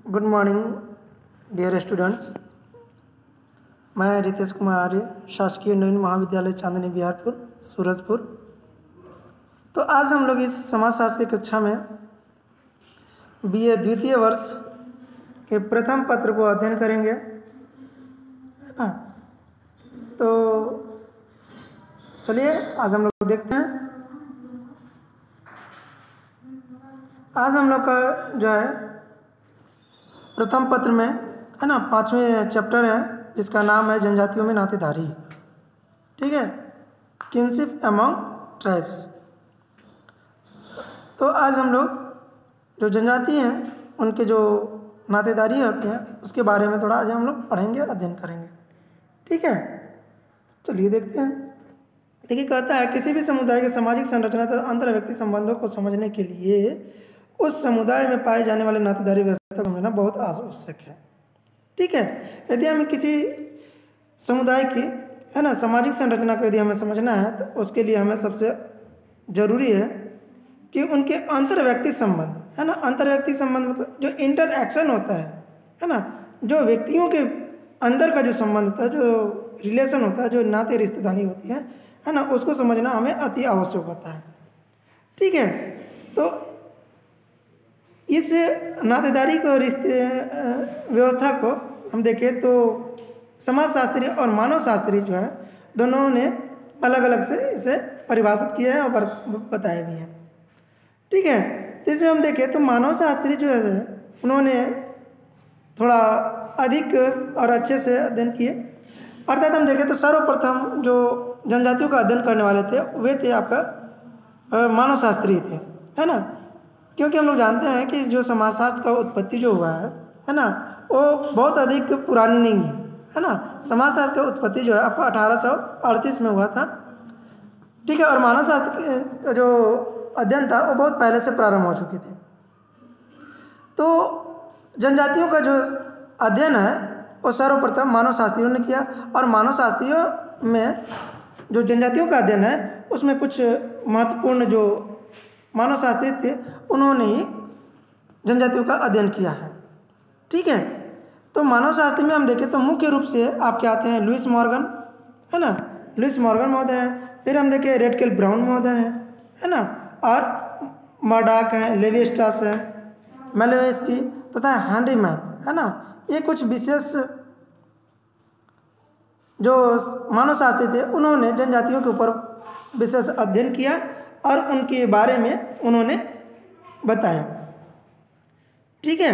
Good morning dear students. मैं रितेश कुमार आर्य, शासकीय नवीन महाविद्यालय चांदनी बिहारपुर सूरजपुर। तो आज हम लोग इस समाजशास्त्र की कक्षा में बीए द्वितीय वर्ष के प्रथम पत्र को अध्ययन करेंगे, है ना। तो चलिए आज हम लोग देखते हैं। आज हम लोग का जो है प्रथम पत्र में, है ना, 5वें चैप्टर है जिसका नाम है जनजातियों में नातेदारी। ठीक है, किनशिप अमंग ट्राइब्स। तो आज हम लोग जो जनजाति हैं उनके जो नातेदारी होते हैं उसके बारे में थोड़ा आज हम लोग पढ़ेंगे, अध्ययन करेंगे। ठीक है, चलिए देखते हैं। देखिए, कहता है किसी भी समुदाय के सामाजिक संरचना तथा अंतर व्यक्ति संबंधों को समझने के लिए उस समुदाय में पाए जाने वाले नातेदारी व्यवस्था को समझना बहुत आवश्यक है। ठीक है, यदि हमें किसी समुदाय की, है ना, सामाजिक संरचना को यदि हमें समझना है तो उसके लिए हमें सबसे ज़रूरी है कि उनके अंतर व्यक्ति संबंध, है ना। अंतर व्यक्ति संबंध मतलब जो इंटरएक्शन होता है ना, जो व्यक्तियों के अंदर का जो संबंध होता है, जो रिलेशन होता है, जो नाते रिश्तेदारी होती है ना, उसको समझना हमें अति आवश्यक होता है। ठीक है, तो इस नातेदारी को, रिश्ते व्यवस्था को हम देखें तो समाजशास्त्री और मानव शास्त्री जो है दोनों ने अलग अलग से इसे परिभाषित किया है और बताया भी है। ठीक है, तो इसमें हम देखें तो मानव शास्त्री जो है उन्होंने थोड़ा अधिक और अच्छे से अध्ययन किए। अर्थात हम देखें तो सर्वप्रथम जो जनजातियों का अध्ययन करने वाले थे वे थे आपका मानव शास्त्री थे, है ना। क्योंकि हम लोग जानते हैं कि जो समाजशास्त्र का उत्पत्ति जो हुआ है ना, वो बहुत अधिक पुरानी नहीं है ना। समाजशास्त्र का उत्पत्ति जो है आपका 1838 में हुआ था। ठीक है, और मानव शास्त्र का जो अध्ययन था वो बहुत पहले से प्रारंभ हो चुके थे। तो जनजातियों का जो अध्ययन है वो सर्वप्रथम मानव शास्त्रियों ने किया, और मानव शास्त्रियों में जो जनजातियों का अध्ययन है उसमें कुछ महत्वपूर्ण जो मानव शास्त्री थे उन्होंने ही जनजातियों का अध्ययन किया है। ठीक है, तो मानव शास्त्र में हम देखें तो मुख्य रूप से आपके आते हैं लुईस मॉर्गन, है ना। लुईस मॉर्गन महोदय हैं, फिर हम देखें रेडकेल ब्राउन महोदय हैं, है ना, और मर्डॉक हैं, लेवी स्ट्रास हैं, मेलोवेस्की तथा हेनरी मैन, है ना। ये कुछ विशेष जो मानव शास्त्री थे उन्होंने जनजातियों के ऊपर विशेष अध्ययन किया और उनके बारे में उन्होंने बताया। ठीक है,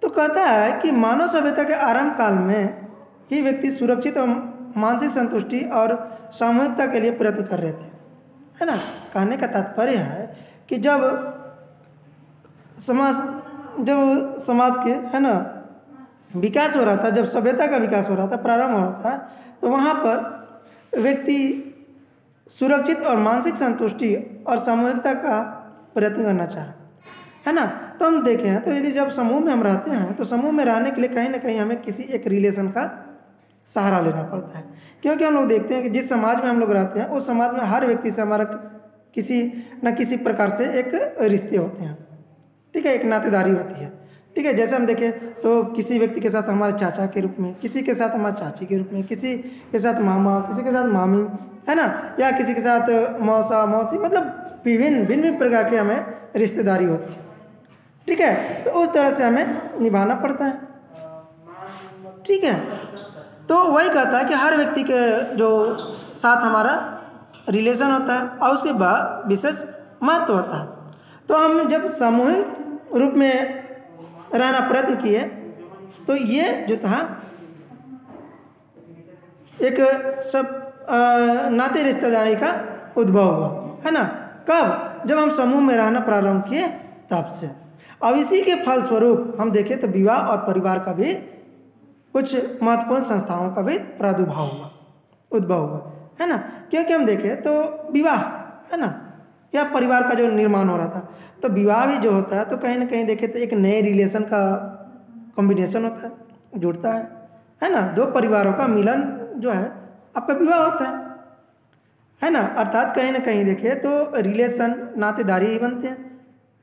तो कहता है कि मानव सभ्यता के आरंभ काल में ही व्यक्ति सुरक्षित और मानसिक संतुष्टि और सामूहिकता के लिए प्रयत्न कर रहे थे, है ना। कहने का तात्पर्य है कि जब समाज के, है ना, विकास हो रहा था, जब सभ्यता का विकास हो रहा था, प्रारंभ हो रहा था, तो वहाँ पर व्यक्ति सुरक्षित और मानसिक संतुष्टि और सामूहिकता का प्रयत्न करना चाहे, है ना। तो हम देखें हैं तो यदि जब समूह में हम रहते हैं तो समूह में रहने के लिए कहीं ना कहीं हमें किसी एक रिलेशन का सहारा लेना पड़ता है। क्योंकि हम लोग देखते हैं कि जिस समाज में हम लोग रहते हैं उस समाज में हर व्यक्ति से हमारा किसी न किसी प्रकार से एक रिश्ते होते हैं। ठीक है, एक नातेदारी होती है। ठीक है, जैसे हम देखें तो किसी व्यक्ति के साथ हमारे चाचा के रूप में, किसी के साथ हमारे चाची के रूप में, किसी के साथ मामा, किसी के साथ मामी, है ना, या किसी के साथ मौसा मौसी, मतलब भिन्न प्रकार के हमें रिश्तेदारी होती है। ठीक है, तो उस तरह से हमें निभाना पड़ता है। ठीक है, तो वही कहता है कि हर व्यक्ति के जो साथ हमारा रिलेशन होता है और उसके बाद विशेष महत्व होता है। तो हम जब सामूहिक रूप में रहना प्रयत्न किए तो ये जो था एक सब नाते रिश्तेदारी का उद्भव हुआ, है ना। कब? जब हम समूह में रहना प्रारंभ किए तब से। अब इसी के फलस्वरूप हम देखें तो विवाह और परिवार का भी कुछ महत्वपूर्ण संस्थाओं का भी प्रादुर्भाव हुआ, उद्भव हुआ, है ना। क्योंकि हम देखें तो विवाह, है ना, या परिवार का जो निर्माण हो रहा था, तो विवाह भी जो होता है तो कहीं ना कहीं देखें तो एक नए रिलेशन का कॉम्बिनेशन होता है, जुड़ता है ना। दो परिवारों का मिलन जो है आपका विवाह होता है ना। अर्थात कहीं ना कहीं देखें तो रिलेशन, नातेदारी ही बनते हैं,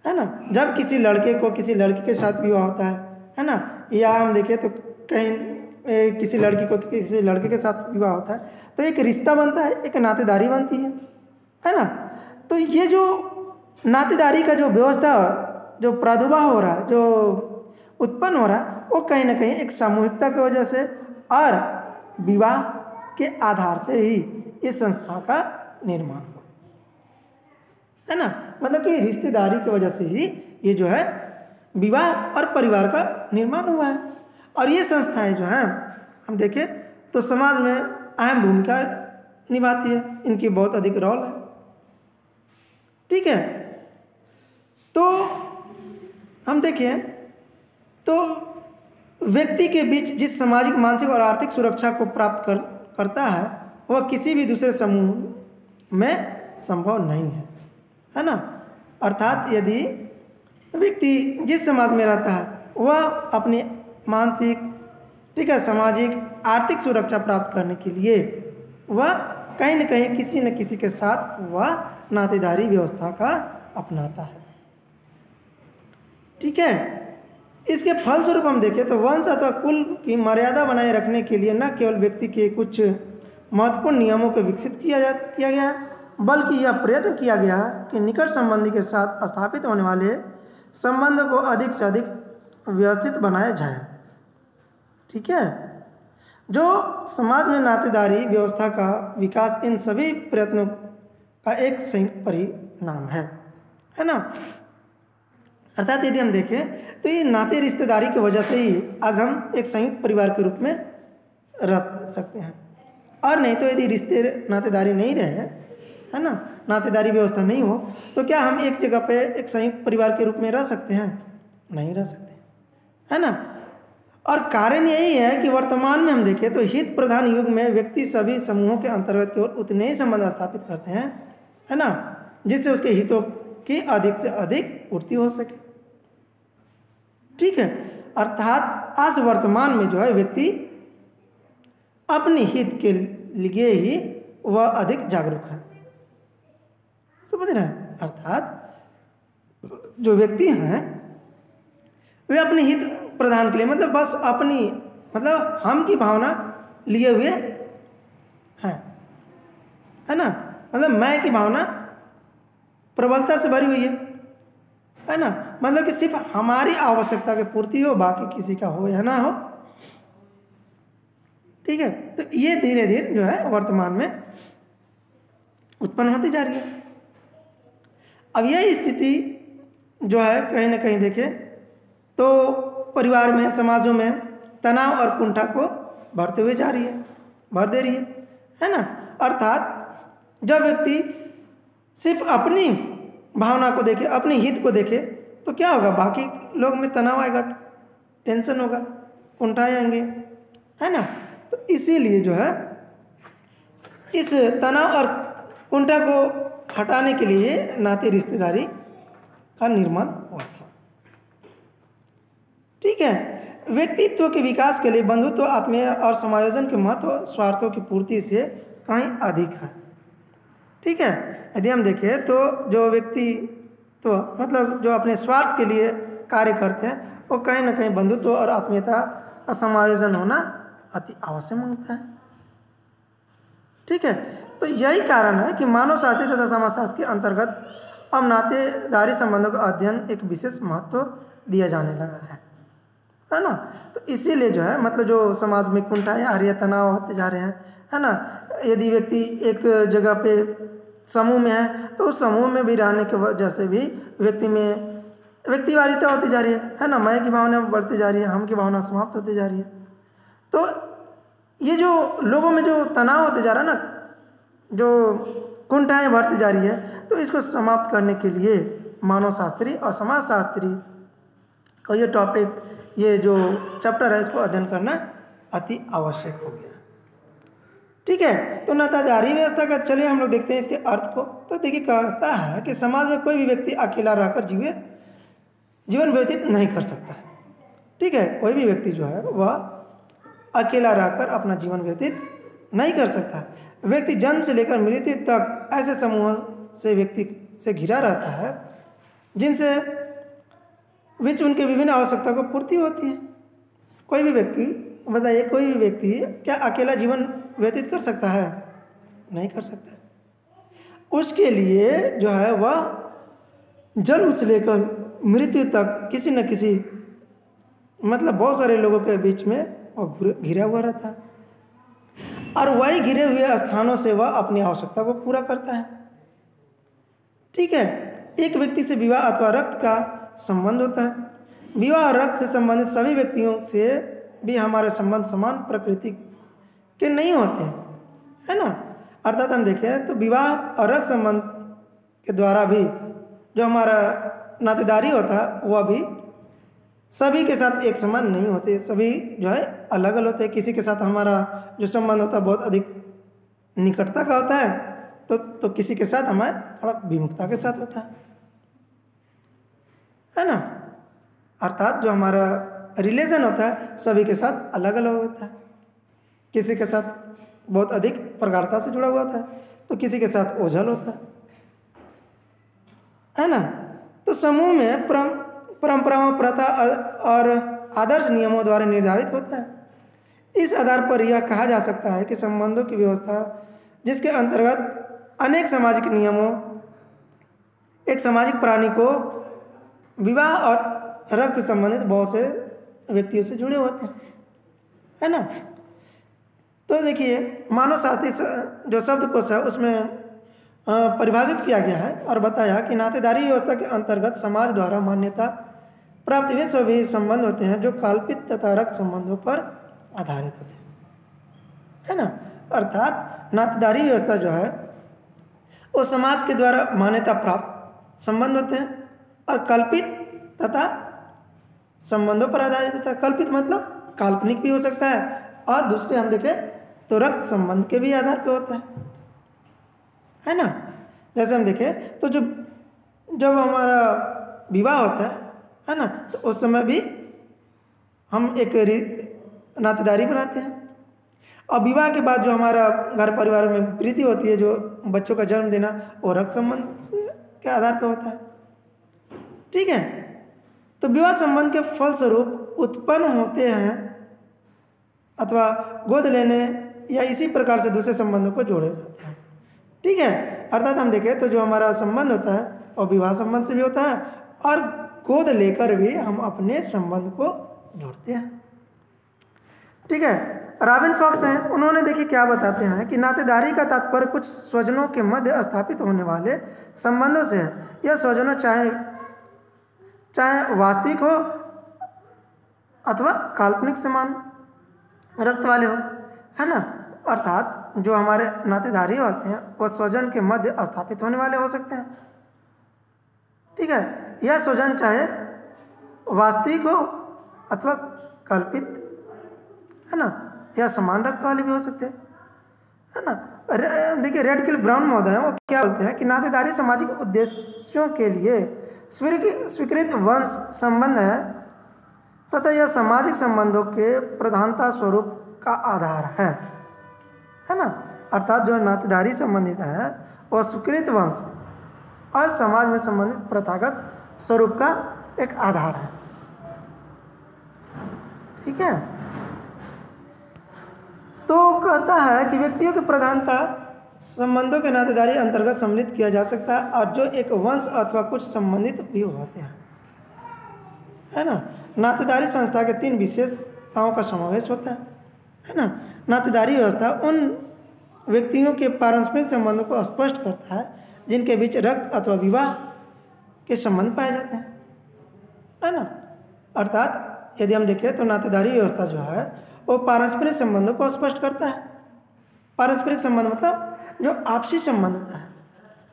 है ना। जब किसी लड़के को किसी लड़की के साथ विवाह होता है है ना। या हम देखें तो कहीं किसी लड़की को किसी लड़के के साथ विवाह होता है तो एक रिश्ता बनता है, एक नातेदारी बनती है ना। तो ये जो नातेदारी का जो व्यवस्था, जो प्रादुर्भाव हो रहा है, जो उत्पन्न हो रहा है, वो कहीं ना कहीं एक सामूहिकता की वजह से और विवाह के आधार से ही इस संस्था का निर्माण हुआ, है ना। मतलब कि रिश्तेदारी की वजह से ही ये जो है विवाह और परिवार का निर्माण हुआ है। और ये संस्थाएं जो हैं हम देखें तो समाज में अहम भूमिका निभाती है, इनकी बहुत अधिक रोल है। ठीक है, तो हम देखें तो व्यक्ति के बीच जिस सामाजिक, मानसिक और आर्थिक सुरक्षा को प्राप्त करता है वह किसी भी दूसरे समूह में संभव नहीं है ना। अर्थात यदि व्यक्ति जिस समाज में रहता है वह अपने मानसिक, ठीक है, सामाजिक, आर्थिक सुरक्षा प्राप्त करने के लिए वह कहीं न कहीं किसी न किसी के साथ वह नातेदारी व्यवस्था का अपनाता है। ठीक है, इसके फलस्वरूप हम देखें तो वंश अथवा कुल की मर्यादा बनाए रखने के लिए न केवल व्यक्ति के कुछ महत्वपूर्ण नियमों को विकसित किया गया है, बल्कि यह प्रयत्न किया गया है कि निकट संबंधी के साथ स्थापित होने वाले संबंधों को अधिक से अधिक व्यवस्थित बनाया जाए। ठीक है, जो समाज में नातेदारी व्यवस्था का विकास इन सभी प्रयत्नों का एक संयुक्त परिणाम है ना। अर्थात यदि हम देखें तो ये नाते रिश्तेदारी की वजह से ही आज हम एक संयुक्त परिवार के रूप में रह सकते हैं। और नहीं तो यदि रिश्ते नातेदारी नहीं रहे, है ना, नातेदारी व्यवस्था नहीं हो तो क्या हम एक जगह पे एक संयुक्त परिवार के रूप में रह सकते हैं? नहीं रह सकते, है ना। और कारण यही है कि वर्तमान में हम देखें तो हित प्रधान युग में व्यक्ति सभी समूहों के अंतर्गत केवल उतने ही संबंध स्थापित करते हैं, है ना, जिससे उसके हितों की अधिक से अधिक पूर्ति हो सके। ठीक है, अर्थात आज वर्तमान में जो है व्यक्ति अपने हित के लिए ही वह अधिक जागरूक है, समझ रहे हैं। अर्थात जो व्यक्ति हैं वे अपने हित प्रदान के लिए, मतलब बस अपनी, मतलब हम की भावना लिए हुए हैं, है ना, मतलब मैं की भावना प्रबलता से भरी हुई है ना। मतलब कि सिर्फ हमारी आवश्यकता की पूर्ति हो, बाकी किसी का हो या ना हो। ठीक है, तो ये धीरे धीरे जो है वर्तमान में उत्पन्न होती जा रही है। अब यह स्थिति जो है कहीं ना कहीं देखें तो परिवार में, समाजों में तनाव और कुंठा को भर दे रही है ना। अर्थात जब व्यक्ति सिर्फ अपनी भावना को देखे, अपने हित को देखे तो क्या होगा, बाकी लोग में तनाव आएगा, टेंशन होगा, कुंठाएं आएंगे, है ना। तो इसीलिए जो है इस तनाव और कुंठा को हटाने के लिए नाते रिश्तेदारी का निर्माण हुआ था। ठीक है, व्यक्तित्व के विकास के लिए बंधुत्व, आत्मीय और समायोजन के महत्व स्वार्थों की पूर्ति से कहीं अधिक है। ठीक है, यदि हम देखें तो जो व्यक्ति तो मतलब जो अपने स्वार्थ के लिए कार्य करते हैं वो कहीं ना कहीं बंधुत्व और आत्मीयता का समायोजन होना अति आवश्यक मांगता है। ठीक है, तो यही कारण है कि मानव शास्त्र तथा समाजशास्त्र के अंतर्गत अब नातेदारी संबंधों का अध्ययन एक विशेष महत्व दिया जाने लगा है ना। तो इसीलिए जो है मतलब जो समाज में कुंठाएं आ रही है, तनाव होते जा रहे हैं, है ना। यदि व्यक्ति एक जगह पे समूह में है तो उस समूह में भी रहने की वजह से भी व्यक्ति में व्यक्तिवादिता होती जा रही है ना। मैं की भावना बढ़ती जा रही है, हम की भावना समाप्त होती जा रही है। तो ये जो लोगों में जो तनाव होते जा रहा है ना, जो कुंठाएं बढ़ती जा रही है, तो इसको समाप्त करने के लिए मानव शास्त्री और समाज शास्त्री का ये टॉपिक, ये जो चैप्टर है, इसको अध्ययन करना अति आवश्यक हो गया। ठीक है, तो नातेदारी व्यवस्था का चलिए हम लोग देखते हैं इसके अर्थ को। तो देखिए कहता है कि समाज में कोई भी व्यक्ति अकेला रहकर जीवन व्यतीत नहीं कर सकता है। ठीक है, कोई भी व्यक्ति जो है वह अकेला रहकर अपना जीवन व्यतीत नहीं कर सकता। व्यक्ति जन्म से लेकर मृत्यु तक ऐसे समूहों से व्यक्ति से घिरा रहता है जिनसे उनके विभिन्न आवश्यकता को पूर्ति होती है। कोई भी व्यक्ति, बताइए कोई भी व्यक्ति क्या अकेला जीवन व्यतीत कर सकता है? नहीं कर सकता। उसके लिए जो है वह जन्म से लेकर मृत्यु तक किसी न किसी मतलब बहुत सारे लोगों के बीच में वह घिरा हुआ रहता है, और वही घिरे हुए स्थानों से वह अपनी आवश्यकता को पूरा करता है। ठीक है। एक व्यक्ति से विवाह अथवा रक्त का संबंध होता है। विवाह और रक्त से संबंधित सभी व्यक्तियों से भी हमारे संबंध समान प्रकृति के नहीं होते हैं, है ना। अर्थात हम देखें तो विवाह और रक्त संबंध के द्वारा भी जो हमारा नातेदारी होता है वह भी सभी के साथ एक समान नहीं होते, सभी जो है अलग अलग होते हैं। किसी के साथ हमारा जो संबंध होता है बहुत अधिक निकटता का होता है, तो किसी के साथ हमारे थोड़ा विमुखता के साथ होता है ना। अर्थात जो हमारा रिलेशन होता है सभी के साथ अलग अलग होता है। किसी के साथ बहुत अधिक प्रगाढ़ता से जुड़ा हुआ होता है, तो किसी के साथ ओझल होता है ना। तो समूह में परंपराओं, प्रथा और आदर्श नियमों द्वारा निर्धारित होता है। इस आधार पर यह कहा जा सकता है कि संबंधों की व्यवस्था जिसके अंतर्गत अनेक सामाजिक नियमों एक सामाजिक प्राणी को विवाह और रक्त से संबंधित बहुत से व्यक्तियों से जुड़े होते हैं, है ना। तो देखिए मानव शास्त्री जो शब्दकोश है उसमें परिभाषित किया गया है और बताया कि नातेदारी व्यवस्था के अंतर्गत समाज द्वारा मान्यता प्राप्त वे सभी संबंध होते हैं जो कल्पित तथा रक्त संबंधों पर आधारित होते हैं, है ना। अर्थात नातेदारी व्यवस्था जो है वो समाज के द्वारा मान्यता प्राप्त संबंध होते हैं और कल्पित तथा संबंधों पर आधारित होता है। कल्पित मतलब काल्पनिक भी हो सकता है, और दूसरे हम देखें तो रक्त संबंध के भी आधार पर होता है ना। जैसे हम देखें तो जब हमारा विवाह होता है ना, तो उस समय भी हम एक नातेदारी बनाते हैं, और विवाह के बाद जो हमारा घर परिवार में प्रीति होती है, जो बच्चों का जन्म देना, वो रक्त संबंध के आधार पर होता है। ठीक है। तो विवाह संबंध के फलस्वरूप उत्पन्न होते हैं अथवा गोद लेने या इसी प्रकार से दूसरे संबंधों को जोड़े जाते हैं। ठीक है। अर्थात हम देखें तो जो हमारा संबंध होता है और विवाह संबंध से भी होता है, और गोद लेकर भी हम अपने संबंध को जोड़ते हैं। ठीक है। रॉबिन फॉक्स हैं, उन्होंने देखिए क्या बताते हैं कि नातेदारी का तात्पर्य कुछ स्वजनों के मध्य स्थापित होने वाले संबंधों से है। यह स्वजनों चाहे वास्तविक हो अथवा काल्पनिक समान रक्त वाले हो, है ना। अर्थात जो हमारे नातेदारी होते हैं वह स्वजन के मध्य स्थापित होने वाले हो सकते हैं। ठीक है। यह स्वजन चाहे वास्तविक हो अथवा कल्पित, है ना, या समान रक्त वाले भी हो सकते हैं, है ना। देखिए रेडकिल ब्राउन महोदय वो क्या बोलते हैं कि नातेदारी सामाजिक उद्देश्यों के लिए स्वीकृत वंश संबंध है तथा यह सामाजिक संबंधों के प्रधानता स्वरूप का आधार है ना। अर्थात जो नातेदारी संबंधित है वह स्वीकृत वंश और समाज में संबंधित प्रथागत स्वरूप का एक आधार है। ठीक है। तो कहता है कि व्यक्तियों की प्रधानता संबंधों के नातेदारी अंतर्गत सम्मिलित किया जा सकता है, और जो एक वंश अथवा कुछ संबंधित भी होते हैं, है ना। नातेदारी संस्था के 3 विशेषताओं का समावेश होता है ना। नातेदारी व्यवस्था उन व्यक्तियों के पारस्परिक संबंधों को स्पष्ट करता है जिनके बीच रक्त अथवा विवाह के संबंध पाए जाते हैं, है ना। अर्थात यदि हम देखें तो नातेदारी व्यवस्था जो है वो पारस्परिक संबंधों को स्पष्ट करता है। पारस्परिक संबंध मतलब जो आपसी संबंध होता है,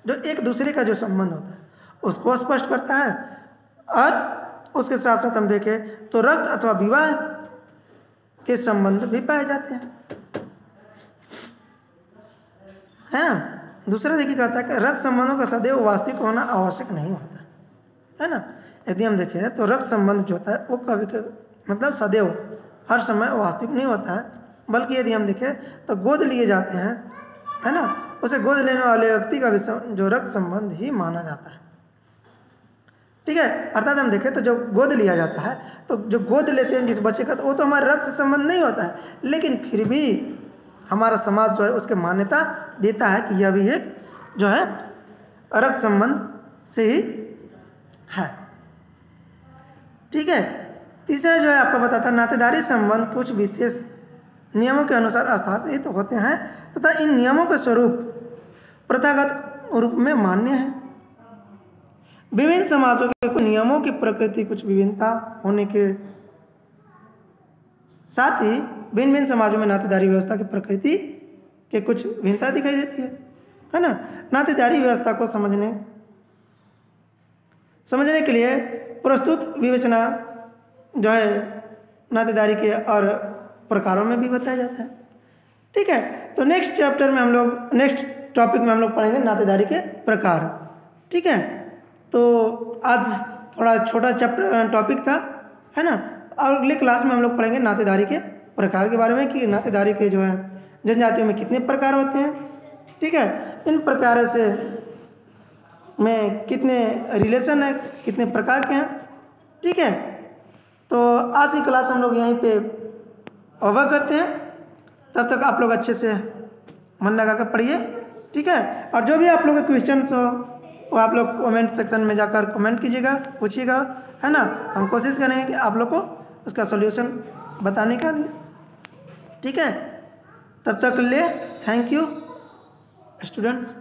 जो एक दूसरे का जो संबंध होता है उसको स्पष्ट करता है, और उसके साथ साथ हम देखें तो रक्त अथवा विवाह के संबंध भी पाए जाते हैं, है ना। दूसरा देखिए कहता है कि रक्त संबंधों का सदैव वास्तविक होना आवश्यक नहीं होता, है ना। यदि हम देखें तो रक्त संबंध जो होता है वो कभी कभी मतलब सदैव हर समय वास्तविक नहीं होता है, बल्कि यदि हम देखें तो गोद लिए जाते हैं, है ना, उसे गोद लेने वाले व्यक्ति का भी जो रक्त संबंध ही माना जाता ठीक है। अर्थात हम देखें तो जो गोद लिया जाता है, तो जो गोद लेते हैं जिस बच्चे का, तो वो तो हमारे रक्त संबंध नहीं होता है, लेकिन फिर भी हमारा समाज जो है उसके मान्यता देता है कि यह भी एक जो है रक्त संबंध से ही है। ठीक है। तीसरा जो है आपको बताता, नातेदारी संबंध कुछ विशेष नियमों के अनुसार स्थापित होते हैं तथा इन नियमों के स्वरूप प्रथागत रूप में मान्य है। विभिन्न समाजों के कुछ नियमों की प्रकृति कुछ विभिन्नता होने के साथ ही भिन्न भिन्न समाजों में नातेदारी व्यवस्था की प्रकृति के कुछ भिन्नता दिखाई देती है ना। नातेदारी व्यवस्था को समझने के लिए प्रस्तुत विवेचना जो है नातेदारी के और प्रकारों में भी बताया जाता है। ठीक है। तो नेक्स्ट टॉपिक में हम लोग पढ़ेंगे नातेदारी के प्रकार। ठीक है। तो आज थोड़ा छोटा टॉपिक था, है ना। और अगले क्लास में हम लोग पढ़ेंगे नातेदारी के प्रकार के बारे में, कि नातेदारी के जो है जनजातियों में कितने प्रकार होते हैं। ठीक है। इन प्रकार से में कितने रिलेशन है, कितने प्रकार के हैं। ठीक है। तो आज की क्लास हम लोग यहीं पे ओवर करते हैं। तब तक आप लोग अच्छे से मन लगा कर पढ़िए। ठीक है। और जो भी आप लोगों के क्वेश्चन हो वो आप लोग कमेंट सेक्शन में जाकर कमेंट कीजिएगा, पूछिएगा, है ना। हम कोशिश करेंगे कि आप लोग को उसका सॉल्यूशन बताने का लिए। ठीक है। तब तक के लिए थैंक यू स्टूडेंट्स।